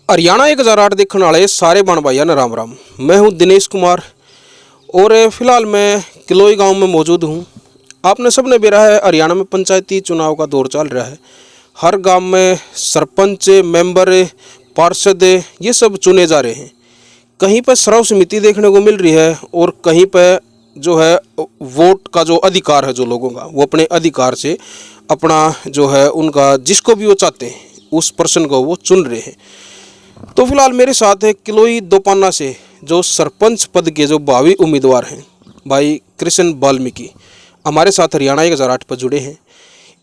हरियाणा 1008 देखने वाले सारे बण भाइयों ने राम राम। मैं हूं दिनेश कुमार और फिलहाल मैं किलोई गांव में मौजूद हूं। आपने सबने बेरा है हरियाणा में पंचायती चुनाव का दौर चल रहा है। हर गांव में सरपंच, मेंबर, पार्षद ये सब चुने जा रहे हैं। कहीं पर सर्व समिति देखने को मिल रही है और कहीं पर जो है वोट का जो अधिकार है जो लोगों का, वो अपने अधिकार से अपना जो है उनका जिसको भी वो चाहते हैं उस पर्सन को वो चुन रहे हैं। तो फिलहाल मेरे साथ है किलोई दोपाना से जो सरपंच पद के जो भावी उम्मीदवार हैं भाई कृष्ण वाल्मीकि, हमारे साथ हरियाणा 1008 पर जुड़े हैं।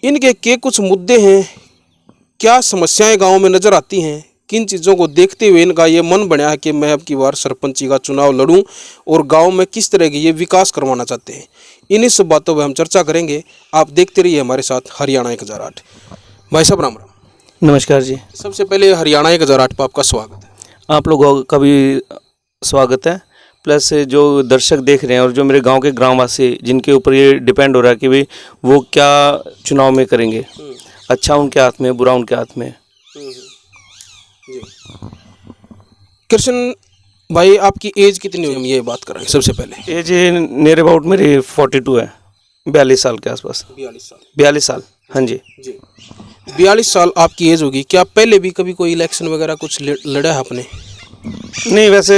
इनके के कुछ मुद्दे हैं, क्या समस्याएं गांव में नज़र आती हैं, किन चीज़ों को देखते हुए इनका ये मन बना है कि मैं अब की बार सरपंची का चुनाव लड़ूं और गांव में किस तरह की ये विकास करवाना चाहते हैं। इन्हीं सब बातों पर हम चर्चा करेंगे। आप देखते रहिए हमारे साथ हरियाणा 1008। भाई साहब राम राम। नमस्कार जी। सबसे पहले हरियाणा 1008 पर आपका स्वागत है। आप लोगों का भी स्वागत है, प्लस जो दर्शक देख रहे हैं और जो मेरे गांव के ग्रामवासी जिनके ऊपर ये डिपेंड हो रहा है कि भाई वो क्या चुनाव में करेंगे, अच्छा उनके हाथ में, बुरा उनके हाथ में। जी कृष्ण भाई, आपकी एज कितनी होगी, ये बात करेंगे सबसे पहले। एज नियर अबाउट मेरी 42 है, 42 साल के आसपास। 42 साल, हाँ जी। 42 साल आपकी एज होगी। क्या पहले भी कभी कोई इलेक्शन वगैरह कुछ लड़ा है आपने? नहीं, वैसे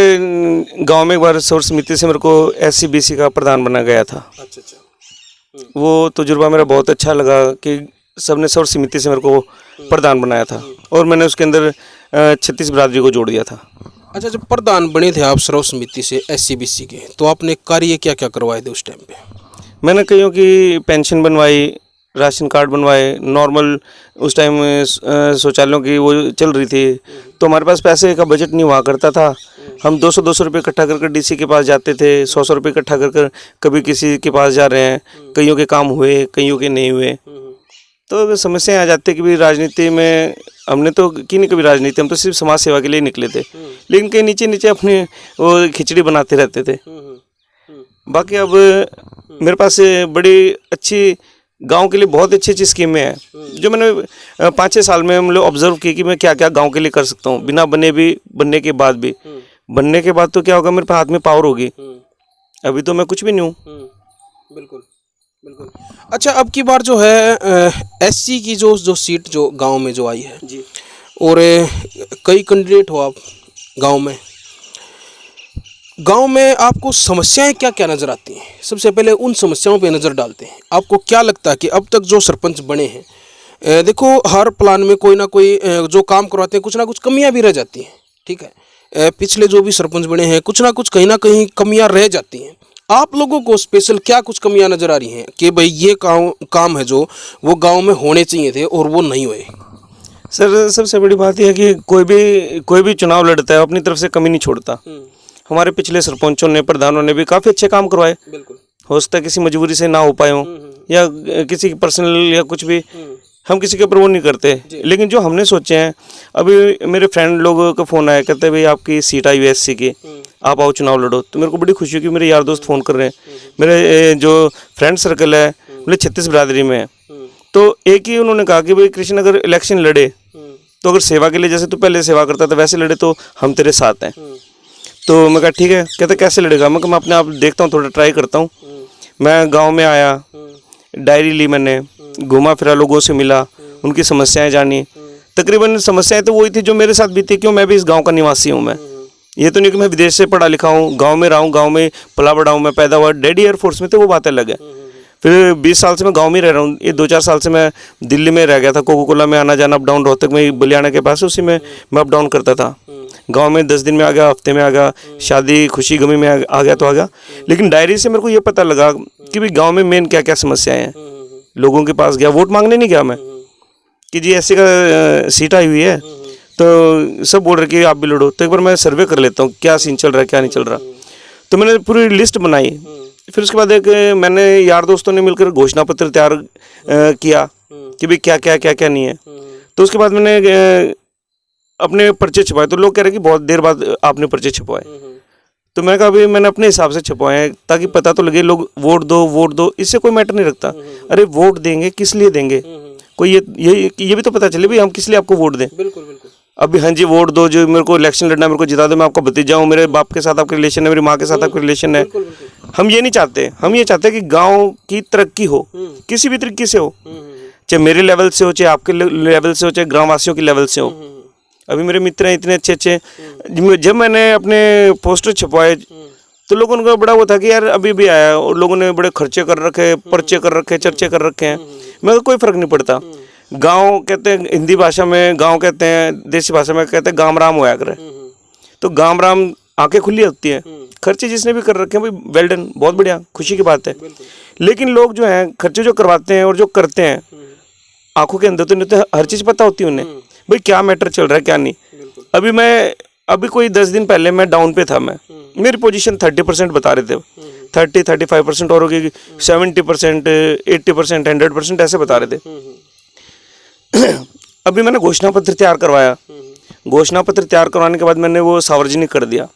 गांव में एक बार सर्व समिति से मेरे को SC-BC का प्रधान बना गया था। अच्छा। वो तजुर्बा मेरा बहुत अच्छा लगा कि सबने सर्व समिति से मेरे को प्रधान बनाया था और मैंने उसके अंदर 36 बिरादरी को जोड़ दिया था। अच्छा, जब प्रधान बने थे आप सर्व समिति से SC-BC के, तो आपने कार्य क्या क्या करवाए थे उस टाइम पे? मैंने कईयों की पेंशन बनवाई, राशन कार्ड बनवाए, नॉर्मल उस टाइम शौचालयों की वो चल रही थी, तो हमारे पास पैसे का बजट नहीं हुआ करता था। हम 200 रुपये इकट्ठा कर DC के पास जाते थे, 100 रुपये इकट्ठा कर कभी किसी के पास जा रहे हैं। कईयों के काम हुए, कईयों के नहीं हुए। तो समस्याएं आ जाती है कि भाई राजनीति में हमने तो की नहीं कभी राजनीति, हम तो सिर्फ समाज सेवा के लिए निकले थे, लेकिन कहीं नीचे नीचे अपने वो खिचड़ी बनाते रहते थे। बाकी अब मेरे पास बड़ी अच्छी गांव के लिए बहुत अच्छी अच्छी स्कीमें हैं जो मैंने 5-6 साल में मतलब ऑब्जर्व की कि मैं क्या क्या गांव के लिए कर सकता हूं, बिना बने भी, बनने के बाद भी। बनने के बाद तो क्या होगा, मेरे हाथ में पावर होगी। अभी तो मैं कुछ भी नहीं हूँ। बिल्कुल बिल्कुल। अच्छा, अब की बार जो है SC की जो सीट जो गांव में जो आई है जी, और कई कैंडिडेट हो आप गांव में आपको समस्याएं क्या क्या नज़र आती हैं? सबसे पहले उन समस्याओं पे नज़र डालते हैं। आपको क्या लगता है कि अब तक जो सरपंच बने हैं, देखो हर प्लान में कोई ना कोई जो काम करवाते हैं कुछ ना कुछ कमियां भी रह जाती हैं, ठीक है। पिछले जो भी सरपंच बने हैं कुछ ना कुछ कहीं ना कहीं कमियां रह जाती हैं। आप लोगों को स्पेशल क्या कुछ कमियां नज़र आ रही हैं कि भाई ये काम है जो वो गाँव में होने चाहिए थे और वो नहीं हुए? सर, सबसे बड़ी बात यह है कि कोई भी चुनाव लड़ता है अपनी तरफ से कमी नहीं छोड़ता। हमारे पिछले सरपंचों ने, प्रधानों ने भी काफ़ी अच्छे काम करवाए। हो सकता है किसी मजबूरी से ना हो पाए हों या किसी की पर्सनल या कुछ भी, हम किसी के ऊपर वो नहीं करते। लेकिन जो हमने सोचे हैं, अभी मेरे फ्रेंड लोगों का फ़ोन आया, कहते हैं भाई आपकी सीट आई SC की, आप आओ चुनाव लड़ो। तो मेरे को बड़ी खुशी हुई कि मेरे यार दोस्त फ़ोन कर रहे हैं। मेरे जो फ्रेंड सर्कल है मतलब 36 बिरादरी में है, तो एक ही उन्होंने कहा कि भाई कृष्ण अगर इलेक्शन लड़े तो अगर सेवा के लिए, जैसे तू पहले सेवा करता था वैसे लड़े तो हम तेरे साथ हैं। तो मैं कहा ठीक है। कहते कैसे लड़ेगा? मैं अपने आप देखता हूँ, थोड़ा ट्राई करता हूँ। मैं गांव में आया, डायरी ली, मैंने घूमा फिरा, लोगों से मिला, उनकी समस्याएं जानी। तकरीबन समस्याएं तो वही थी जो मेरे साथ भी थी, क्यों मैं भी इस गांव का निवासी हूँ। मैं ये तो नहीं कि मैं विदेश से पढ़ा लिखा हूँ, गाँव में रहा हूँ, गाँव में पला बड़ा हूँ, मैं पैदा हुआ। डैडी एयरफोर्स में थे, वो बात अलग है। फिर 20 साल से मैं गांव में रह रहा हूँ। ये 2-4 साल से मैं दिल्ली में रह गया था, कोको कोला में आना जाना, अप डाउन, रोहतक में बलियाना के पास, उसी में मैं अप डाउन करता था। गांव में 10 दिन में आ गया, हफ्ते में आ गया, शादी खुशी गमी में आ गया तो आ गया। लेकिन डायरी से मेरे को ये पता लगा कि भाई गांव में मेन क्या क्या समस्याएं हैं। लोगों के पास गया, वोट मांगने नहीं गया मैं कि जी SC का सीट आई हुई है, तो सब बोल रहे कि आप भी लड़ो। तो एक बार मैं सर्वे कर लेता हूँ क्या सीन चल रहा है, क्या नहीं चल रहा। तो मैंने पूरी लिस्ट बनाई। फिर उसके बाद एक मैंने यार दोस्तों ने मिलकर घोषणा पत्र तैयार किया कि भाई क्या क्या क्या क्या नहीं है। तो उसके बाद मैंने अपने पर्चे छपवाए। तो लोग कह रहे कि बहुत देर बाद आपने पर्चे छपवाए। तो मैंने कहा भाई मैंने अपने हिसाब से छपवाए हैं ताकि पता तो लगे, लोग वोट दो, इससे कोई मैटर नहीं रखता। अरे वोट देंगे किस लिए देंगे, कोई ये भी तो पता चले भाई हम किस लिए आपको वोट दें। बिल्कुल बिल्कुल। अभी हाँ जी वोट दो, जो मेरे को इलेक्शन लड़ना है, मेरे को जिता दो, मैं आपका भतीजा हूँ, मेरे बाप के साथ आपका रिलेशन है, मेरी माँ के साथ आपका रिलेशन है। हम ये नहीं चाहते, हम ये चाहते हैं कि गांव की तरक्की हो, किसी भी तरीके से हो, चाहे मेरे लेवल से हो, चाहे आपके लेवल से हो, चाहे ग्रामवासियों के लेवल से हो। अभी मेरे मित्र हैं इतने अच्छे अच्छे, जब मैंने अपने पोस्टर छपवाए तो लोगों को बड़ा वो था कि यार अभी भी आया, और लोगों ने बड़े खर्चे कर रखे, पर्चे कर रखे, चर्चे कर रखे हैं। मगर कोई फर्क नहीं पड़ता। गांव कहते हैं हिंदी भाषा में, गांव कहते हैं देसी भाषा में कहते हैं गाम राम होया करे। तो गाम राम आंखें खुली होती है। खर्चे जिसने भी कर रखे हैं भाई वेल डन, बहुत बढ़िया, खुशी की बात है। लेकिन लोग जो हैं खर्चे जो करवाते हैं और जो करते हैं, आंखों के अंदर तो नहीं तो हर चीज़ पता होती है उन्हें भाई क्या मैटर चल रहा है क्या नहीं। अभी कोई 10 दिन पहले मैं डाउन पे था, मैं मेरी पोजीशन 30% बता रहे थे, 30-35% और होगी, 70%, 80%, 100% ऐसे बता रहे थे। अभी मैंने घोषणा पत्र तैयार करवाया। घोषणा पत्र तैयार करवाने के बाद मैंने वो सार्वजनिक कर दिया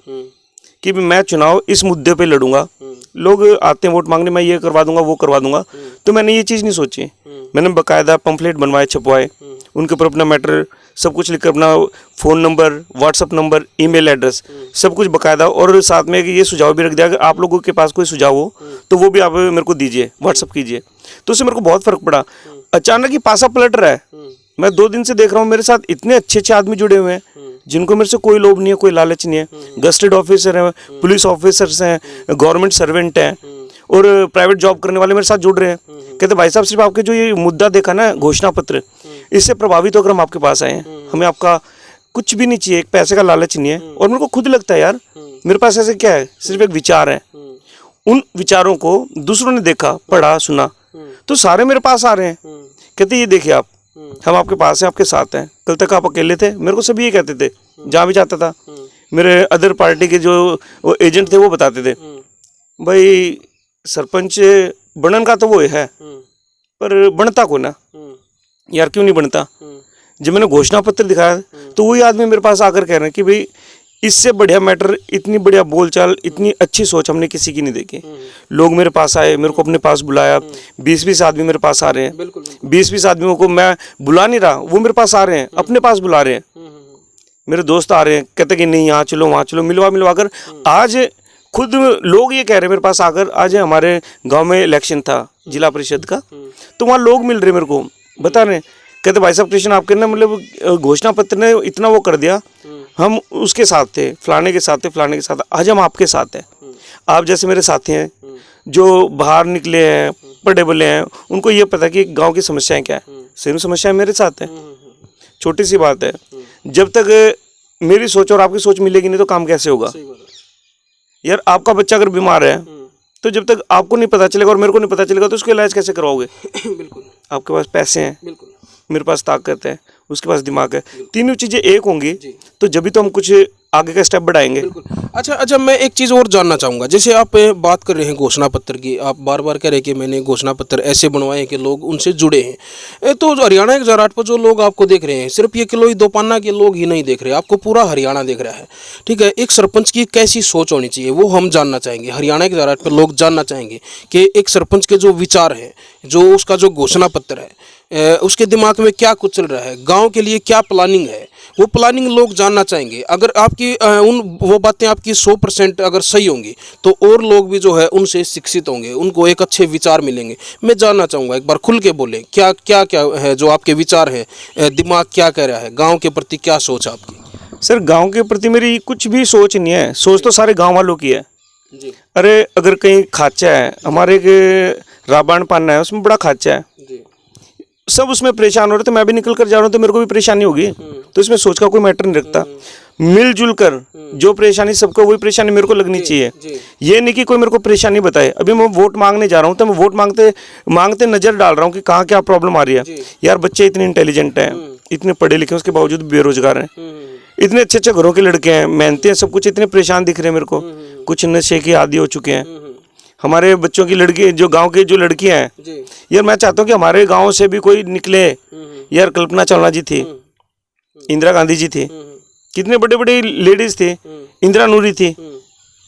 कि मैं चुनाव इस मुद्दे पे लड़ूंगा। लोग आते हैं वोट मांगने, मैं ये करवा दूंगा वो करवा दूंगा, तो मैंने ये चीज़ नहीं सोची। मैंने बाकायदा पम्फलेट बनवाए, छपवाए, उनके ऊपर अपना मैटर सब कुछ लिखकर, अपना phone number, WhatsApp number, email address सब कुछ बाकायदा, और साथ में ये सुझाव भी रख दिया कि आप लोगों के पास कोई सुझाव हो तो वो भी आप मेरे को दीजिए, व्हाट्सअप कीजिए। तो उससे मेरे को बहुत फ़र्क पड़ा। अचानक ही पासा पलट रहा है। मैं 2 दिन से देख रहा हूँ मेरे साथ इतने अच्छे अच्छे आदमी जुड़े हुए हैं जिनको मेरे से कोई लोभ नहीं है, कोई लालच नहीं है। गस्टेड ऑफिसर हैं, पुलिस ऑफिसर्स हैं, गवर्नमेंट सर्वेंट हैं, और प्राइवेट जॉब करने वाले मेरे साथ जुड़ रहे हैं। कहते भाई साहब सिर्फ आपके जो ये मुद्दा देखा ना घोषणा पत्र, इससे प्रभावित होकर हम आपके पास आए हैं। हमें आपका कुछ भी नहीं चाहिए, एक पैसे का लालच नहीं है। और मेरे को खुद लगता है यार मेरे पास ऐसे क्या है, सिर्फ एक विचार है। उन विचारों को दूसरों ने देखा, पढ़ा, सुना, तो सारे मेरे पास आ रहे हैं। कहते ये देखिए आप, हम आपके पास हैं, आपके साथ हैं। कल तक आप अकेले थे, मेरे को सभी ये कहते थे, जहाँ भी जाता था। मेरे अदर पार्टी के जो वो एजेंट थे वो बताते थे भाई सरपंच बनन का तो वो है, पर बनता को ना यार, क्यों नहीं बनता। जब मैंने घोषणा पत्र दिखाया तो वही आदमी मेरे पास आकर कह रहे हैं कि भाई इससे बढ़िया मैटर, इतनी बढ़िया बोलचाल, इतनी अच्छी सोच हमने किसी की नहीं देखी। लोग मेरे पास आए, मेरे को अपने पास बुलाया। 20-20 आदमी मेरे पास आ रहे हैं। 20-20 आदमियों को मैं बुला नहीं रहा, वो मेरे पास आ रहे हैं, अपने पास बुला रहे हैं। मेरे दोस्त आ रहे हैं, कहते कि नहीं यहाँ चलो वहाँ चलो, मिलवा कर आज खुद लोग ये कह रहे हैं मेरे पास आकर, आज हमारे गाँव में इलेक्शन था जिला परिषद का, तो वहाँ लोग मिल रहे मेरे को, बता रहे, कहते भाई साहब कृष्ण आपके ना मतलब घोषणा पत्र ने इतना वो कर दिया, हम उसके साथ थे, फलाने के साथ थे, फलाने के साथ, आज हम आपके साथ हैं। आप जैसे मेरे साथी हैं जो बाहर निकले हैं, पढ़े बड़े हैं, उनको ये पता कि गांव की समस्याएं क्या है। सेम समस्याएं मेरे साथ हैं। छोटी सी बात है, जब तक मेरी सोच और आपकी सोच मिलेगी नहीं तो काम कैसे होगा यार। आपका बच्चा अगर बीमार है तो जब तक आपको नहीं पता चलेगा और मेरे को नहीं पता चलेगा तो उसका इलाज कैसे करवाओगे। बिल्कुल। आपके पास पैसे हैं, बिल्कुल, मेरे पास ताकत है, उसके पास दिमाग है, तीनों चीजें एक होंगी तो जब भी तो हम कुछ आगे का स्टेप बढ़ाएंगे। अच्छा, मैं एक चीज़ और जानना चाहूँगा। जैसे आप बात कर रहे हैं घोषणा पत्र की, आप बार बार कह रहे हैं कि मैंने घोषणा पत्र ऐसे बनवाए हैं कि लोग उनसे जुड़े हैं। तो हरियाणा के जराट पर जो लोग आपको देख रहे हैं, सिर्फ ये किलोई दोपान्ना के लोग ही नहीं देख रहे, आपको पूरा हरियाणा देख रहा है, ठीक है। एक सरपंच की कैसी सोच होनी चाहिए वो हम जानना चाहेंगे। हरियाणा के जराट पर लोग जानना चाहेंगे कि एक सरपंच के जो विचार हैं, जो उसका जो घोषणा पत्र है, उसके दिमाग में क्या कुछ चल रहा है, गाँव के लिए क्या प्लानिंग है, वो प्लानिंग लोग जानना चाहेंगे। अगर आपकी वो बातें आपकी 100% अगर सही होंगी तो और लोग भी जो है उनसे शिक्षित होंगे, उनको एक अच्छे विचार मिलेंगे। मैं जानना चाहूँगा, एक बार खुल के बोले, क्या क्या क्या है जो आपके विचार है, दिमाग क्या कह रहा है, गांव के प्रति क्या सोच आपकी। सर गांव के प्रति मेरी कुछ भी सोच नहीं है, सोच तो सारे गांव वालों की है जी। अरे अगर कहीं खाचा है, हमारे रावण पाना है उसमें बड़ा खाचा है जी। सब उसमें परेशान हो रहे थे, मैं भी निकल कर जा रहा हूँ तो मेरे को भी परेशानी होगी। तो इसमें सोच का कोई मैटर नहीं रखता। मिलजुल कर जो परेशानी सबको वही परेशानी मेरे को लगनी चाहिए। ये नहीं कि कोई मेरे को परेशानी बताए। अभी मैं वोट मांगने जा रहा हूँ तो मैं वोट मांगते नजर डाल रहा हूँ कि कहाँ क्या प्रॉब्लम आ रही है। यार बच्चे इतने इंटेलिजेंट हैं, इतने पढ़े लिखे, उसके बावजूद बेरोजगार हैं, इतने अच्छे अच्छे घरों के लड़के हैं, मेहनती हैं, सब कुछ इतने परेशान दिख रहे हैं मेरे को। कुछ नशे के आदी हो चुके हैं। हमारे बच्चों की लड़की, जो गांव की जो लड़कियां हैं, यार मैं चाहता हूँ कि हमारे गांव से भी कोई निकले। यार कल्पना चावला जी थी, इंदिरा गांधी जी थी, कितने बड़े बड़े लेडीज थे, इंदिरा नूरी थी।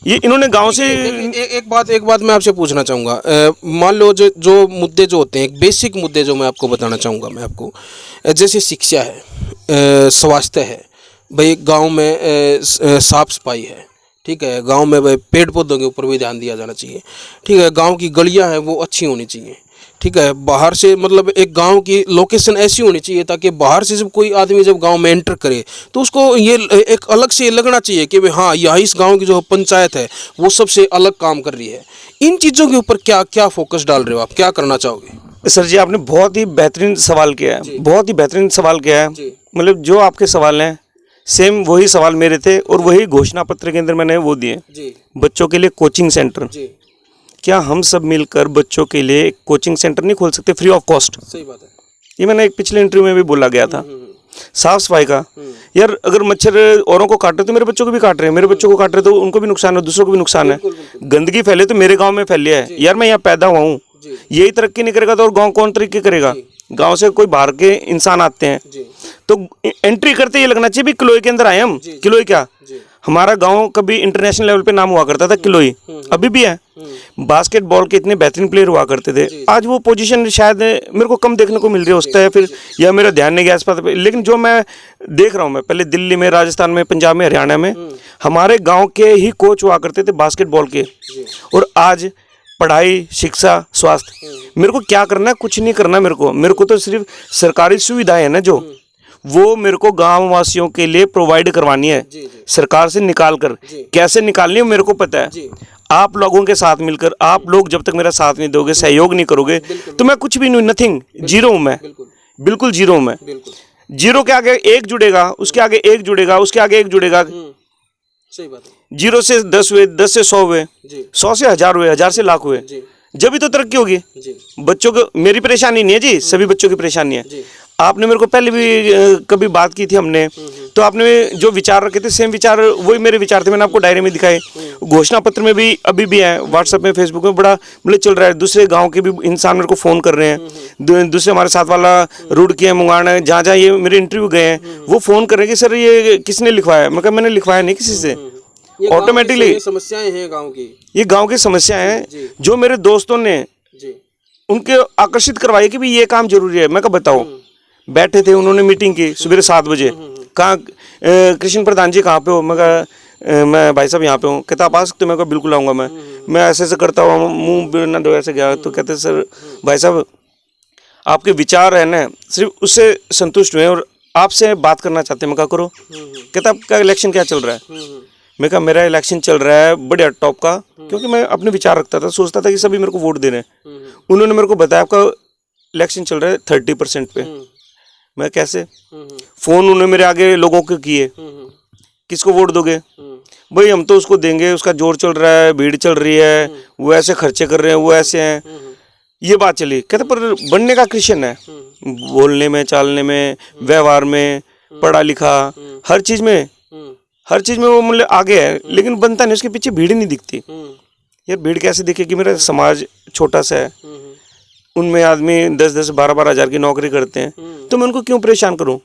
ये इन्होंने गांव से एक बात मैं आपसे पूछना चाहूँगा। मान लो जो मुद्दे जो होते हैं, एक बेसिक मुद्दे जो मैं आपको बताना चाहूँगा, मैं आपको, जैसे शिक्षा है, स्वास्थ्य है, भाई गांव में साफ सफाई है, ठीक है, गांव में भाई पेड़ पौधों के ऊपर भी ध्यान दिया जाना चाहिए, ठीक है, गांव की गलियां हैं वो अच्छी होनी चाहिए, ठीक है, बाहर से मतलब एक गांव की लोकेशन ऐसी होनी चाहिए ताकि बाहर से जब कोई आदमी जब गांव में एंटर करे तो उसको ये एक अलग से लगना चाहिए कि भाई हाँ यहाँ इस गांव की जो पंचायत है वो सबसे अलग काम कर रही है। इन चीज़ों के ऊपर क्या क्या फोकस डाल रहे हो आप, क्या करना चाहोगे? सर जी, आपने बहुत ही बेहतरीन सवाल किया है, बहुत ही बेहतरीन सवाल किया है। मतलब जो आपके सवाल हैं सेम वही सवाल मेरे थे और वही घोषणा पत्र के अंदर मैंने वो दिए। बच्चों के लिए कोचिंग सेंटर, क्या हम सब मिलकर बच्चों के लिए एक कोचिंग सेंटर नहीं खोल सकते फ्री ऑफ कॉस्ट? सही बात है। ये मैंने एक पिछले इंटरव्यू में भी बोला गया था। साफ सफाई का, यार अगर मच्छर औरों को काट रहे तो मेरे बच्चों को भी काट रहे हैं, मेरे बच्चों को काट रहे तो उनको भी नुकसान है, दूसरों को भी नुकसान है। गंदगी फैले तो मेरे गाँव में फैली है, यार मैं यहाँ पैदा हुआ हूँ, यही तरक्की नहीं करेगा तो और गाँव कौन तरक्की करेगा? गाँव से कोई बाहर के इंसान आते हैं तो एंट्री करते ये लगना चाहिए भी किलोई के अंदर आए हम। किलोई क्या, हमारा गांव कभी इंटरनेशनल लेवल पे नाम हुआ करता था किलोई, अभी भी है। बास्केटबॉल के इतने बेहतरीन प्लेयर हुआ करते थे, आज वो पोजीशन शायद मेरे को कम देखने को मिल रही है उसका, या फिर या मेरा ध्यान नहीं गया आसपास। लेकिन जो मैं देख रहा हूँ, मैं पहले दिल्ली में, राजस्थान में, पंजाब में, हरियाणा में हमारे गाँव के ही कोच हुआ करते थे बास्केटबॉल के। और आज पढ़ाई, शिक्षा, स्वास्थ्य, मेरे को क्या करना है? कुछ नहीं करना मेरे को तो सिर्फ सरकारी सुविधाएं है ना जो वो मेरे को गांव वासियों के लिए प्रोवाइड करवानी है, सरकार से निकाल कर। कैसे निकालनी है मेरे को पता है। आप लोगों के साथ मिलकर, आप लोग जब तक मेरा साथ नहीं दोगे, सहयोग नहीं करोगे तो मैं कुछ भी नहीं, नथिंग, जीरो हूं मैं, बिल्कुल जीरो हूं मैं। जीरो के आगे एक जुड़ेगा, उसके आगे एक जुड़ेगा, उसके आगे एक जुड़ेगा। सही बात है। जीरो से 10 हुए, 10 से 100 हुए, 100 से 1000 हुए, 1000 से लाख हुए, जब भी तो तरक्की होगी। बच्चों को मेरी परेशानी नहीं है जी, सभी बच्चों की परेशानी है। आपने मेरे को पहले भी कभी बात की थी हमने, तो आपने जो विचार रखे थे सेम विचार वही मेरे विचार थे, मैंने आपको डायरी में दिखाए। घोषणा पत्र में भी अभी भी है, व्हाट्सएप में, फेसबुक में बड़ा मतलब चल रहा है। दूसरे गांव के भी इंसान मेरे को फ़ोन कर रहे हैं, दूसरे हमारे साथ वाला रुड़की है, मुंगाना है, जहाँ जहाँ ये मेरे इंटरव्यू गए हैं वो फ़ोन कर रहे हैं कि सर ये किसने लिखवाया? मैं कहा मैंने लिखवाया नहीं किसी से, ऑटोमेटिकली समस्याएं हैं गाँव की, ये गाँव की समस्याएं हैं जो मेरे दोस्तों ने उनके आकर्षित करवाई कि भी ये काम जरूरी है। मैं कहा बताओ, बैठे थे उन्होंने मीटिंग की सुबह 7 बजे, कहाँ कृष्ण प्रधान जी कहाँ पे हो? मैं कहा मैं भाई साहब यहाँ पे हूँ। कहता आप आ सकते हो? मैं कहा बिल्कुल आऊँगा। मैं ऐसे ऐसे करता हूँ, मुँह बिना धोए ऐसे गया तो कहते सर भाई साहब आपके विचार है ना सिर्फ उससे संतुष्ट हुए और आपसे बात करना चाहते हैं। मैं कहा करो। कहता आपका इलेक्शन क्या चल रहा है? मैं कहा मेरा इलेक्शन चल रहा है बढ़िया टॉप का, क्योंकि मैं अपने विचार रखता था, सोचता था कि सभी मेरे को वोट दे रहे हैं। उन्होंने मेरे को बताया आपका इलेक्शन चल रहा है 30% पे। मैं कैसे? फोन उन्होंने मेरे आगे लोगों को किए, किसको वोट दोगे? भाई हम तो उसको देंगे, उसका जोर चल रहा है, भीड़ चल रही है, वो ऐसे खर्चे कर रहे हैं, वो ऐसे हैं, ये बात चली। कहते पर बनने का क्रिश्चियन है, बोलने में, चालने में, व्यवहार में, पढ़ा लिखा, हर चीज में वो मतलब आगे है, लेकिन बनता नहीं, उसके पीछे भीड़ नहीं दिखती। यार भीड़ कैसे दिखेगी? मेरा समाज छोटा सा है, उनमें आदमी 10-10, 12-12 हज़ार की नौकरी करते हैं, तो मैं उनको क्यों परेशान करूं?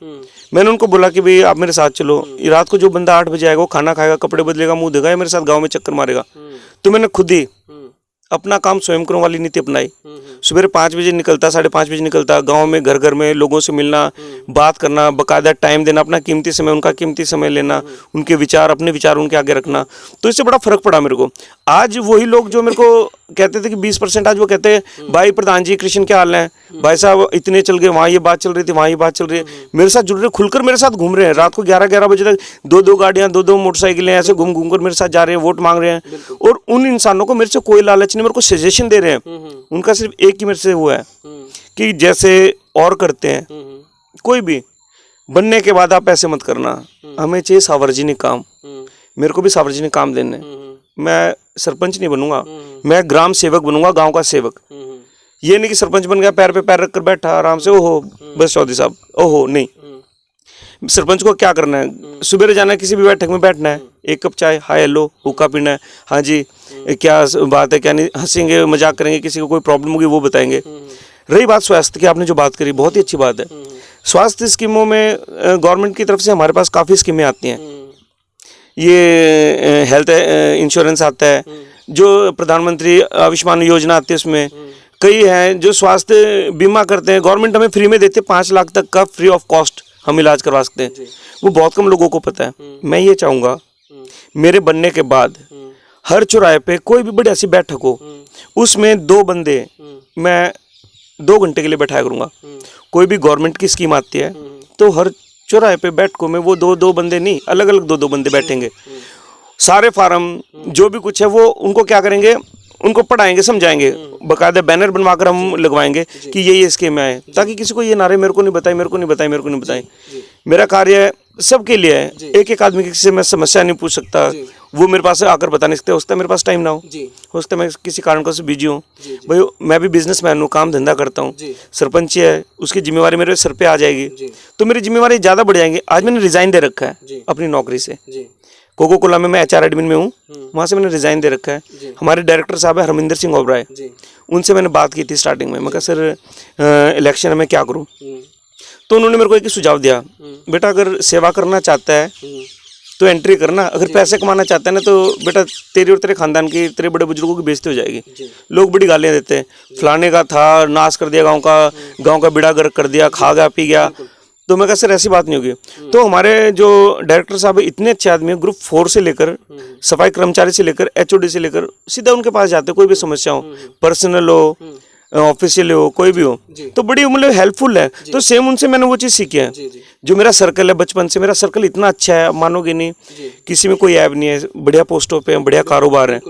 मैंने उनको बोला कि भाई आप मेरे साथ चलो, रात को जो बंदा 8 बजे आएगा वो खाना खाएगा, कपड़े बदलेगा, मुंह देगा, या मेरे साथ गांव में चक्कर मारेगा। तो मैंने खुद ही अपना काम स्वयं करो वाली नीति अपनाई। सुबह 5 बजे निकलता, 5:30 बजे निकलता, गांव में घर घर में लोगों से मिलना, बात करना, बाकायदा टाइम देना, अपना कीमती समय, उनका कीमती समय लेना, उनके विचार, अपने विचार उनके आगे रखना। तो इससे बड़ा फर्क पड़ा मेरे को। आज वही लोग जो मेरे को कहते थे कि 20%, आज वो कहते हैं भाई प्रधान जी कृष्ण क्या हाल है, भाई साहब इतने चल गए, वहाँ ये बात चल रही थी, वहाँ ये बात चल रही है, मेरे साथ जुड़ रहे, खुलकर मेरे साथ घूम रहे हैं। रात को 11-11 बजे तक 2-2 गाड़ियाँ, 2-2 मोटरसाइकिलें ऐसे घूम घूम कर मेरे साथ जा रहे हैं, वोट मांग रहे हैं। और उन इंसानों को मेरे से कोई लालच नहीं, मेरे को सजेशन दे रहे हैं। उनका सिर्फ एक ही मेरे से हुआ है कि जैसे और करते हैं, कोई भी बनने के बाद आप ऐसे मत करना, हमें चाहिए सार्वजनिक काम। मेरे को भी सार्वजनिक काम देने, मैं सरपंच नहीं बनूंगा, मैं ग्राम सेवक बनूंगा, गांव का सेवक। ये नहीं कि सरपंच बन गया, पैर पे पैर रखकर बैठा आराम से, ओहो बस चौधरी साहब, ओहो नहीं। सरपंच को क्या करना है? सुबह जाना है, किसी भी बैठक में बैठना है, एक कप चाय, हाय हेलो, हुक्का पीना है, हाँ जी क्या बात है, क्या नहीं, हंसेंगे, मजाक करेंगे, किसी को कोई प्रॉब्लम होगी वो बताएंगे। रही बात स्वास्थ्य की, आपने जो बात करी बहुत ही अच्छी बात है। स्वास्थ्य स्कीमों में गवर्नमेंट की तरफ से हमारे पास काफ़ी स्कीमें आती हैं। ये हेल्थ इंश्योरेंस आता है, जो प्रधानमंत्री आयुष्मान योजना आती है, उसमें कई हैं जो स्वास्थ्य बीमा करते हैं, गवर्नमेंट हमें फ्री में देती है, 5 लाख तक का फ्री ऑफ कॉस्ट हम इलाज करवा सकते हैं, वो बहुत कम लोगों को पता है। मैं ये चाहूँगा मेरे बनने के बाद हर चौराहे पे कोई भी बढ़िया सी बैठक हो, उसमें 2 बंदे मैं 2 घंटे के लिए बैठाया करूँगा। कोई भी गवर्नमेंट की स्कीम आती है तो हर चौराहे पे बैठकों में वो 2-2 बंदे नहीं, अलग अलग 2-2 बंदे बैठेंगे। सारे फार्म जो भी कुछ है वो उनको क्या करेंगे, उनको पढ़ाएंगे, समझाएंगे, बकायदा बैनर बनवाकर हम लगवाएंगे कि ये स्कीम है, ताकि किसी को ये ना रहे मेरे को नहीं बताई, मेरे को नहीं बताई, मेरे को नहीं बताई। मेरा कार्य सबके लिए है, एक एक आदमी से मैं समस्या नहीं पूछ सकता, वो मेरे पास आकर बता नहीं सकते। हो सकता है मेरे पास टाइम ना हो सकता है मैं किसी कारण से बिजी हूँ। भाई मैं भी बिजनेसमैन हूँ, काम धंधा करता हूँ, सरपंच है, उसकी जिम्मेवारी मेरे सर पे आ जाएगी तो मेरी जिम्मेवारी ज़्यादा बढ़ जाएंगी। आज मैंने रिजाइन दे रखा है अपनी नौकरी से, कोको कोला में मैं HR एडमिन में हूँ, वहाँ से मैंने रिजाइन दे रखा है। हमारे डायरेक्टर साहब है हरमिंदर सिंह ओबराय, उनसे मैंने बात की थी स्टार्टिंग में, मैं कहा सर इलेक्शन है मैं क्या करूँ, तो उन्होंने मेरे को एक ही सुझाव दिया, बेटा अगर सेवा करना चाहता है तो एंट्री करना, अगर पैसे कमाना चाहता है ना तो बेटा तेरी और तेरे खानदान की, तेरे बड़े बुजुर्गों की बेइज्जती हो जाएगी। लोग बड़ी गालियाँ देते हैं, फलाने का था, नाश कर दिया गाँव का बेड़ा गर्क कर दिया, खा गया पी गया। तो मैं कहा सर ऐसी बात नहीं होगी। तो हमारे जो डायरेक्टर साहब इतने अच्छे आदमी हैं, ग्रुप 4 से लेकर सफाई कर्मचारी से लेकर HOD से लेकर सीधा उनके पास जाते, कोई भी समस्या हो, पर्सनल हो, ऑफिशियल हो, कोई भी हो, तो बड़ी मतलब हेल्पफुल है। तो सेम उनसे मैंने वो चीज़ सीखी है। जो मेरा सर्कल है बचपन से, मेरा सर्कल इतना अच्छा है, मानोगे नहीं, किसी में कोई ऐब नहीं है, बढ़िया पोस्टों पे, बढ़िया कारोबार है।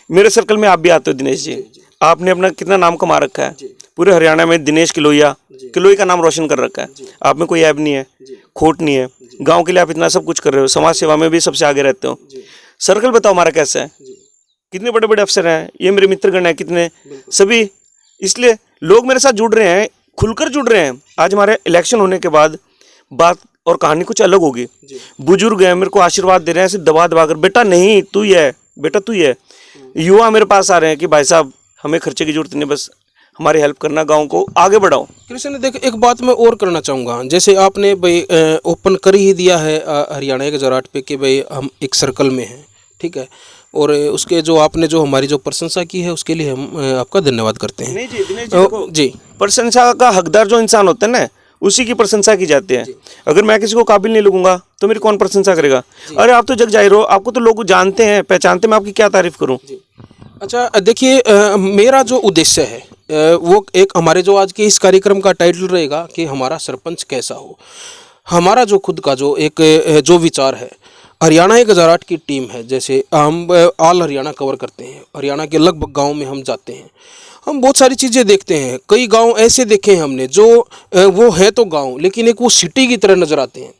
मेरे सर्कल में आप भी आते हो दिनेश जी, आपने अपना कितना नाम कमा रखा है, पूरे हरियाणा में दिनेश किलोई का नाम रोशन कर रखा है। आप में कोई ऐब नहीं है, खोट नहीं है, गांव के लिए आप इतना सब कुछ कर रहे हो, समाज सेवा में भी सबसे आगे रहते हो। सर्कल बताओ हमारा कैसा है, कितने बड़े बड़े अफसर हैं, ये मेरे मित्रगण हैं कितने, सभी, इसलिए लोग मेरे साथ जुड़ रहे हैं, खुलकर जुड़ रहे हैं। आज हमारे इलेक्शन होने के बाद बात और कहानी कुछ अलग होगी। बुजुर्ग हैं मेरे को आशीर्वाद दे रहे हैं, ऐसे दबा दबा कर, बेटा नहीं तू ही है, बेटा तू ही है। युवा मेरे पास आ रहे हैं कि भाई साहब हमें खर्चे की जरूरत नहीं, बस हमारी हेल्प करना, गांव को आगे बढ़ाओ। कृष्ण देख, एक बात मैं और करना चाहूँगा, जैसे आपने भाई ओपन कर ही दिया है हरियाणा के जराट पे कि भाई हम एक सर्कल में हैं, ठीक है, और उसके जो आपने जो हमारी जो प्रशंसा की है उसके लिए हम आपका धन्यवाद करते हैं। नहीं जी, दिनेश जी देखो, जी प्रशंसा का हकदार जो इंसान होता है ना, उसी की प्रशंसा की जाती है। अगर मैं किसी को काबिल नहीं लगूंगा तो मेरी कौन प्रशंसा करेगा। अरे आप तो जग जाहिर हो, आपको तो लोग जानते हैं, पहचानते, मैं आपकी क्या तारीफ करूं। अच्छा देखिए, मेरा जो उद्देश्य है वो एक हमारे जो आज के इस कार्यक्रम का टाइटल रहेगा कि हमारा सरपंच कैसा हो। हमारा जो खुद का जो एक जो विचार है, हरियाणा एक जराट की टीम है, जैसे हम ऑल हरियाणा कवर करते हैं, हरियाणा के लगभग गाँव में हम जाते हैं, हम बहुत सारी चीज़ें देखते हैं। कई गांव ऐसे देखे हैं हमने जो वो है तो गांव लेकिन एक वो सिटी की तरह नज़र आते हैं,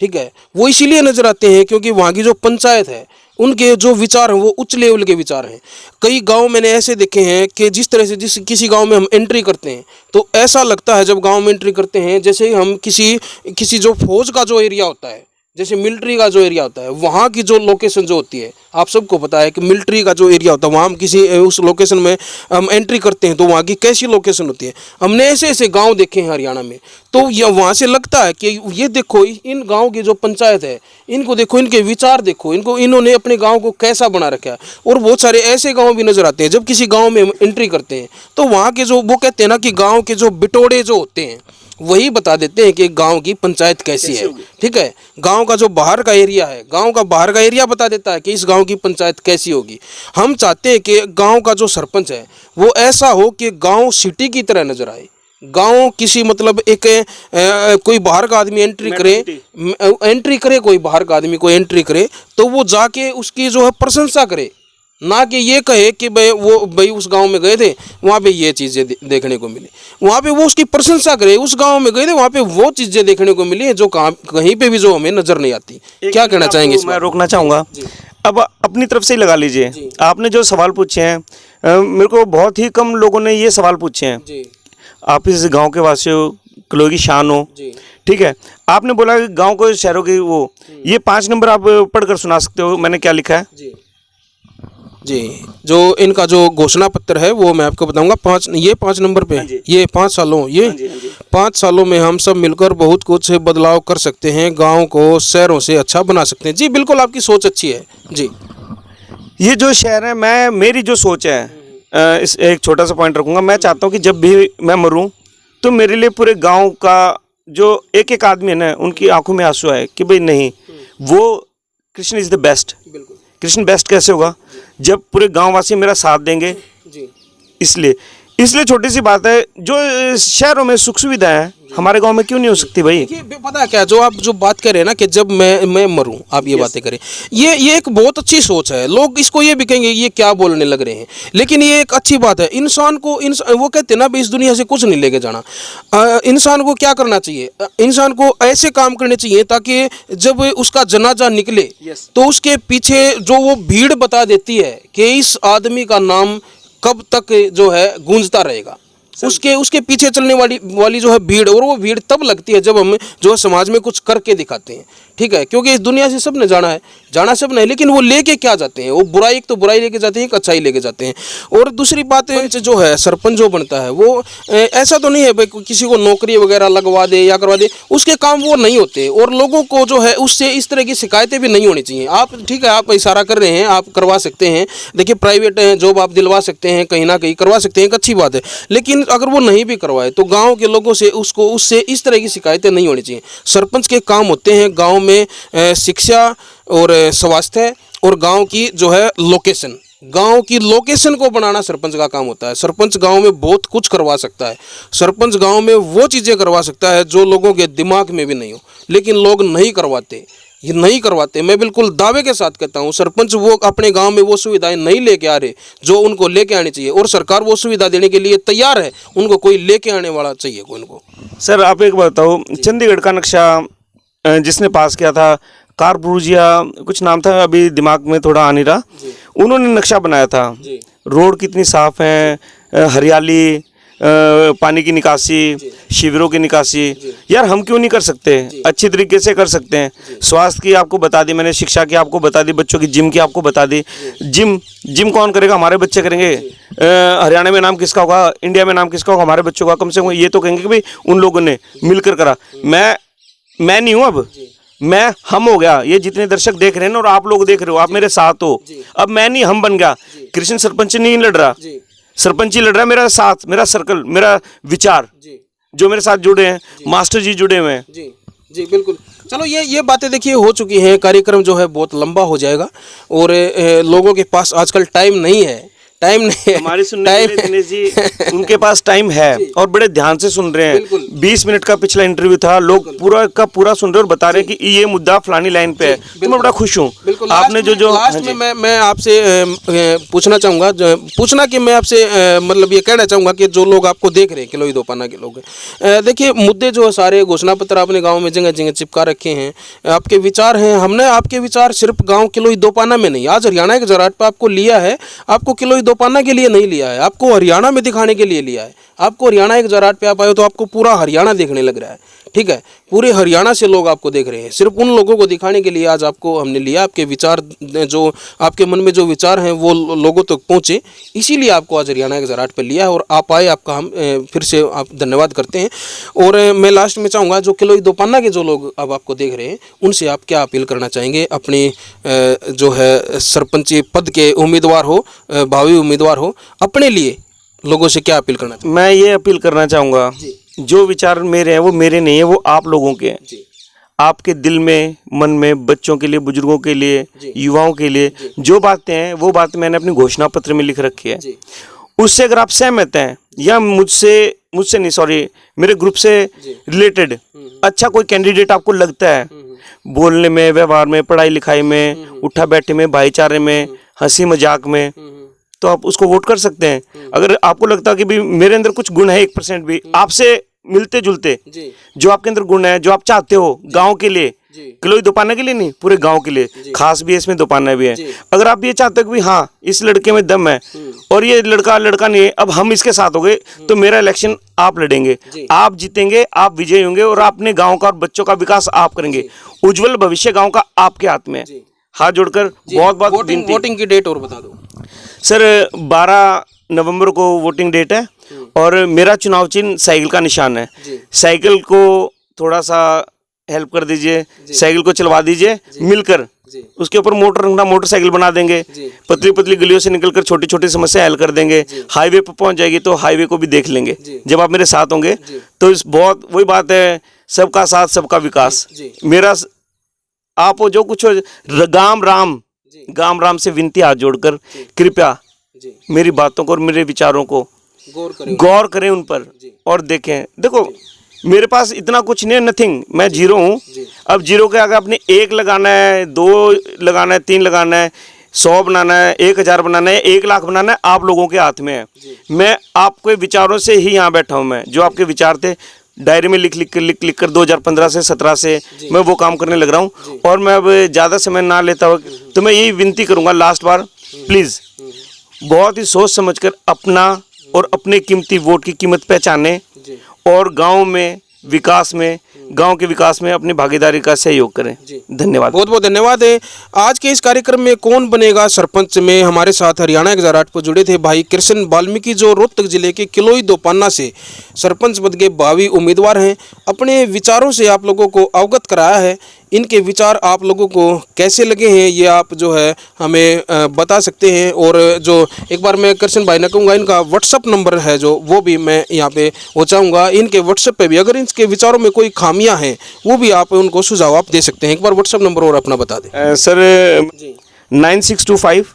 ठीक है। वो इसीलिए नज़र आते हैं क्योंकि वहाँ की जो पंचायत है उनके जो विचार हैं वो उच्च लेवल के विचार हैं। कई गांव मैंने ऐसे देखे हैं कि जिस तरह से किसी गांव में हम एंट्री करते हैं तो ऐसा लगता है जब गांव में एंट्री करते हैं जैसे हम किसी जो फौज का जो एरिया होता है, जैसे मिलिट्री का जो एरिया होता है, वहाँ की जो लोकेशन जो होती है, आप सबको पता है कि मिलिट्री का जो एरिया होता है वहाँ हम किसी उस लोकेशन में हम एंट्री करते हैं तो वहाँ की कैसी लोकेशन होती है। हमने ऐसे ऐसे गांव देखे हैं हरियाणा में, तो यह वहाँ से लगता है कि ये देखो इन गाँव की जो पंचायत है, इनको देखो, इनके विचार देखो, इन्होंने अपने गाँव को कैसा बना रखा है। और बहुत सारे ऐसे गाँव भी नज़र आते हैं जब किसी गाँव में हम एंट्री करते हैं तो वहाँ के जो वो कहते हैं ना कि गाँव के जो बिटोड़े जो होते हैं वही बता देते हैं कि गांव की पंचायत कैसी है, ठीक है। गांव का जो बाहर का एरिया है, गांव का बाहर का एरिया बता देता है कि इस गांव की पंचायत कैसी होगी। हम चाहते हैं कि गांव का जो सरपंच है वो ऐसा हो कि गांव सिटी की तरह नजर आए। गांव किसी मतलब एक कोई बाहर का आदमी एंट्री करे कोई बाहर का आदमी कोई एंट्री करे तो वो जाके उसकी जो है प्रशंसा करे, ना कि ये कहे कि भाई उस गांव में गए थे वहाँ पे ये चीज़ें देखने को मिली, वहाँ पे वो उसकी प्रशंसा करे। उस गांव में गए थे वहाँ पे वो चीज़ें देखने को मिली है जो कहीं पे भी जो हमें नज़र नहीं आती। क्या कहना चाहेंगे इस मैं रोकना चाहूँगा, अब अपनी तरफ से ही लगा लीजिए। आपने जो सवाल पूछे हैं मेरे को बहुत ही कम लोगों ने ये सवाल पूछे हैं। आप इस गाँव के वासी हो, किलोई की शान हो, ठीक है। आपने बोला कि गाँव को शहरों की वो, ये 5 नंबर आप पढ़कर सुना सकते हो मैंने क्या लिखा है जी। जो इनका जो घोषणा पत्र है वो मैं आपको बताऊंगा। 5 नंबर पे ये 5 सालों 5 सालों में हम सब मिलकर बहुत कुछ बदलाव कर सकते हैं, गांव को शहरों से अच्छा बना सकते हैं। जी बिल्कुल, आपकी सोच अच्छी है जी। ये जो शहर है, मेरी जो सोच है, इस एक छोटा सा पॉइंट रखूंगा। मैं चाहता हूँ कि जब भी मैं मरूं तो मेरे लिए पूरे गाँव का जो एक एक आदमी है ना, उनकी आंखों में आंसू आए कि भाई नहीं, वो Krishna is the best. Krishna best कैसे होगा जब पूरे गांव वासी मेरा साथ देंगे। इसलिए छोटी सी बात है, जो शहरों में सुख सुविधा है हमारे गांव में क्यों नहीं हो सकती भाई। देखिए पता है क्या, जो आप जो बात कर रहे हैं ना कि जब मैं मरूं आप ये बातें करें, ये एक बहुत अच्छी सोच है। लोग इसको ये भी कहेंगे ये क्या बोलने लग रहे हैं, लेकिन ये एक अच्छी बात है। इंसान को वो कहते हैं ना भाई इस दुनिया से कुछ नहीं लेके जाना। इंसान को क्या करना चाहिए, इंसान को ऐसे काम करने चाहिए ताकि जब उसका जनाजा निकले तो उसके पीछे जो वो भीड़ बता देती है कि इस आदमी का नाम कब तक जो है गूंजता रहेगा, उसके पीछे चलने वाली जो है भीड़, और वो भीड़ तब लगती है जब हम जो है समाज में कुछ करके दिखाते हैं। ठीक है, क्योंकि इस दुनिया से सबने जाना सब नहीं, लेकिन वो लेके क्या जाते हैं, वो बुराई, एक तो बुराई लेके जाते हैं, एक अच्छाई लेके जाते हैं। और दूसरी बात जो है सरपंच जो बनता है वो ऐसा तो नहीं है भाई किसी को नौकरी वगैरह लगवा दे या करवा दे, उसके काम वो नहीं होते। और लोगों को जो है उससे इस तरह की शिकायतें भी नहीं होनी चाहिए। आप ठीक है, आप इशारा कर रहे हैं, आप करवा सकते हैं, देखिए प्राइवेट जॉब आप दिलवा सकते हैं, कहीं ना कहीं करवा सकते हैं, एक अच्छी बात है। लेकिन अगर वो नहीं भी करवाए तो गाँव के लोगों से उससे इस तरह की शिकायतें नहीं होनी चाहिए। सरपंच के काम होते हैं गाँव में शिक्षा और स्वास्थ्य और गांव की जो है लोकेशन, गांव की लोकेशन को बनाना सरपंच का काम होता है। सरपंच गांव में बहुत कुछ करवा सकता है। सरपंच गांव में वो चीज़ें करवा सकता है जो लोगों के दिमाग में भी नहीं हो, लेकिन लोग नहीं करवाते। मैं बिल्कुल दावे के साथ कहता हूँ, सरपंच वो अपने गांव में वो सुविधाएं नहीं लेके आ रहे जो उनको लेके आनी चाहिए, और सरकार वो सुविधा देने के लिए तैयार है, उनको कोई लेके आने वाला चाहिए कोई उनको। सर आप एक बात बताओ, चंडीगढ़ का नक्शा जिसने पास किया था, कारबूजिया कुछ नाम था, अभी दिमाग में थोड़ा आ नहीं रहा, उन्होंने नक्शा बनाया था। रोड कितनी साफ है, हरियाली, पानी की निकासी, शिविरों की निकासी, यार हम क्यों नहीं कर सकते? अच्छी तरीके से कर सकते हैं। स्वास्थ्य की आपको बता दी मैंने, शिक्षा की आपको बता दी, बच्चों की जिम की आपको बता दी। जिम कौन करेगा? हमारे बच्चे करेंगे। हरियाणा में नाम किसका होगा, इंडिया में नाम किसका होगा? हमारे बच्चों का। कम से कम ये तो कहेंगे कि भाई उन लोगों ने मिलकर करा। मैं नहीं हूँ, अब हम हो गया। ये जितने दर्शक देख रहे हैं ना, और आप लोग देख रहे हो, आप मेरे साथ हो। अब मैं नहीं, हम बन गया। कृष्ण सरपंच नहीं लड़ रहा, सरपंच ही लड़ रहा है। मेरा साथ, मेरा सर्कल, मेरा विचार जो मेरे साथ जुड़े हैं, मास्टर जी जुड़े हुए हैं। जी बिल्कुल। चलो ये बातें देखिए हो चुकी हैं, कार्यक्रम जो है बहुत लंबा हो जाएगा, और लोगों के पास आजकल टाइम नहीं है। हमारे सुनने के लिए दिनेश जी, उनके पास टाइम है और बड़े ध्यान से सुन रहे हैं। 20 मिनट का पिछला इंटरव्यू था, लोग पूरा का पूरा सुन रहे हैं और बता रहे हैं कि ये मुद्दा फलानी लाइन पे है। तो मैं बड़ा खुश हूँ। आपने जो लास्ट में मैं आपसे पूछना चाहूँगा, कि मैं आपसे मतलब ये कहना चाहूँगा कि जो लोग आपको देख रहे हैं, किलोई दोपाना के लोग, देखिए मुद्दे जो सारे घोषणा पत्र आपने गाँव में जगह जगह चिपका रखे हैं, आपके विचार हैं। हमने आपके विचार सिर्फ गाँव किलोई दोपाना में नहीं, आज हरियाणा के जराट पर आपको लिया है। आपको किलोई दोपाना के लिए नहीं लिया है, आपको हरियाणा में दिखाने के लिए लिया है। आपको हरियाणा एक जराट पे आप आए हो तो आपको पूरा हरियाणा देखने लग रहा है। ठीक है, पूरे हरियाणा से लोग आपको देख रहे हैं। सिर्फ उन लोगों को दिखाने के लिए आज आपको हमने लिया। आपके विचार, जो आपके मन में जो विचार हैं वो लोगों तक पहुँचे, इसीलिए आपको आज हरियाणा के जराट पर लिया है। और आप आए, आपका हम फिर से आप धन्यवाद करते हैं। और मैं लास्ट में चाहूँगा, जो किलोई दोपाना के जो लोग अब आपको देख रहे हैं, उनसे आप क्या अपील करना चाहेंगे? अपनी जो है सरपंची पद के उम्मीदवार हो, भावी उम्मीदवार हो, अपने लिए लोगों से क्या अपील करना चाहेंगे? मैं ये अपील करना चाहूँगा, जो विचार मेरे हैं वो मेरे नहीं है, वो आप लोगों के हैं। आपके दिल में, मन में, बच्चों के लिए, बुजुर्गों के लिए, युवाओं के लिए जो बातें हैं, वो बातें मैंने अपने घोषणा पत्र में लिख रखी है। उससे अगर आप सहमत हैं, या मुझसे नहीं, सॉरी, मेरे ग्रुप से रिलेटेड अच्छा कोई कैंडिडेट आपको लगता है, बोलने में, व्यवहार में, पढ़ाई लिखाई में, उठा बैठे में, भाईचारे में, हंसी मजाक में, तो आप उसको वोट कर सकते हैं। अगर आपको लगता है कि भी मेरे अंदर कुछ गुण है, 1% भी आपसे मिलते जुलते, जो आपके अंदर गुण है, जो आप चाहते हो गांव के लिए, किलोई दोपाना के लिए नहीं, पूरे गांव के लिए, खास भी है इसमें, दोपाना भी है। अगर आप ये चाहते हो कि हाँ इस लड़के में दम है और ये लड़का नहीं है, अब हम इसके साथ हो गए, तो मेरा इलेक्शन आप लड़ेंगे, आप जीतेंगे, आप विजयी होंगे, और अपने गाँव का और बच्चों का विकास आप करेंगे। उज्जवल भविष्य गाँव का आपके हाथ में है। हाथ जोड़कर बहुत वोटिंग की डेट और बता दो सर। 12 नवंबर को वोटिंग डेट है, और मेरा चुनाव चिन्ह साइकिल का निशान है। साइकिल को थोड़ा सा हेल्प कर दीजिए, साइकिल को चलवा दीजिए मिलकर, उसके ऊपर मोटरसाइकिल बना देंगे, पतली पतली गलियों से निकलकर छोटी छोटी समस्या हल कर देंगे। हाईवे पर पहुंच जाएगी तो हाईवे को भी देख लेंगे जब आप मेरे साथ होंगे। तो इस बहुत वही बात है, सबका साथ सबका विकास। जी। मेरा आप जो कुछ हो, गाम राम से विनती हाथ जोड़कर कृपया जी। मेरी बातों को और मेरे विचारों को गौर करें उन पर और देखें। देखो मेरे पास इतना कुछ नहीं है, नथिंग, मैं जीरो हूँ। अब जीरो के आगे आपने 1 लगाना है, 2 लगाना है, 3 लगाना है, 100 बनाना है, 1000 बनाना है, 1 लाख बनाना है, आप लोगों के हाथ में है। मैं आपके विचारों से ही यहाँ बैठा हूँ। मैं जो आपके विचार थे डायरी में लिख कर 2015 से 17 से मैं वो काम करने लग रहा हूँ। और मैं अब ज़्यादा समय ना लेता हुआ तो मैं यही विनती करूँगा लास्ट बार, प्लीज़ बहुत ही सोच समझकर अपना और अपने कीमती वोट की कीमत पहचाने और गांव के विकास में अपनी भागीदारी का सहयोग करें। धन्यवाद। बहुत बहुत धन्यवाद है। आज के इस कार्यक्रम में कौन बनेगा सरपंच में हमारे साथ हरियाणा 1008 पर जुड़े थे भाई कृष्ण वाल्मीकि, जो रोहतक जिले के किलोई दोपान्ना से सरपंच पद के भावी उम्मीदवार हैं। अपने विचारों से आप लोगों को अवगत कराया है। इनके विचार आप लोगों को कैसे लगे हैं ये आप जो है हमें बता सकते हैं। और जो एक बार मैं कृष्ण भाई ने कहूँगा, इनका व्हाट्सअप नंबर है जो वो भी मैं यहाँ पे वो चाहूँगा। इनके व्हाट्सअप पे भी अगर इनके विचारों में कोई खामियां हैं वो भी आप उनको सुझाव आप दे सकते हैं। एक बार व्हाट्सअप नंबर और अपना बता दें। सर 9625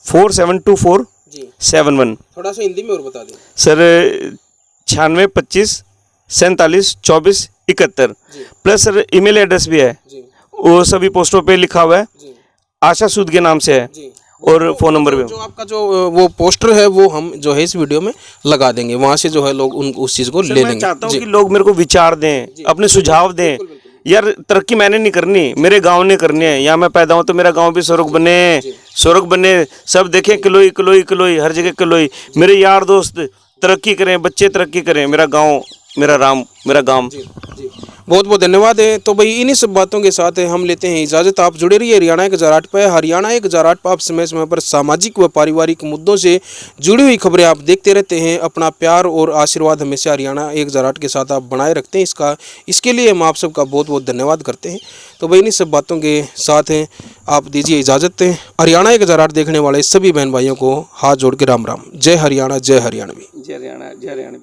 4724 71। थोड़ा सा हिंदी में और बता दें sir 9625 47 24 71 plus sir email address भी है, वो सभी पोस्टों पे लिखा हुआ है, आशा सूद के नाम से है। और फ़ोन नंबर भी जो आपका जो वो पोस्टर है वो हम जो है इस वीडियो में लगा देंगे, वहाँ से जो है लोग उन उस चीज़ को ले लेंगे। मैं चाहता हूँ कि लोग मेरे को विचार दें, अपने सुझाव दें। यार तरक्की मैंने नहीं करनी, मेरे गांव ने करनी है। यहाँ मैं पैदा हूँ तो मेरा गांव भी स्वर्ग बने, सब देखें किलोई किलोई किलोई, हर जगह किलोई। मेरे यार दोस्त तरक्की करें, बच्चे तरक्की करें, मेरा गाँव मेरा राम मेरा गांव। बहुत बहुत धन्यवाद है। तो भाई इन्हीं सब बातों के साथ हम लेते हैं इजाज़त। आप जुड़े रहिए हरियाणा 1008 पर। हरियाणा 1008 पर आप समय समय पर सामाजिक व पारिवारिक मुद्दों से जुड़ी हुई खबरें आप देखते रहते हैं। अपना प्यार और आशीर्वाद हमेशा हरियाणा 1008 के साथ आप बनाए रखते हैं। इसके लिए हम आप सबका बहुत बहुत धन्यवाद करते हैं। तो भाई इन्हीं सब बातों के साथ हैं आप दीजिए इजाज़त। हरियाणा 1008 देखने वाले सभी बहन भाइयों को हाथ जोड़ के राम राम। जय हरियाणा, जय हरियाणवी। जय हरियाणा, जय हरियाणा।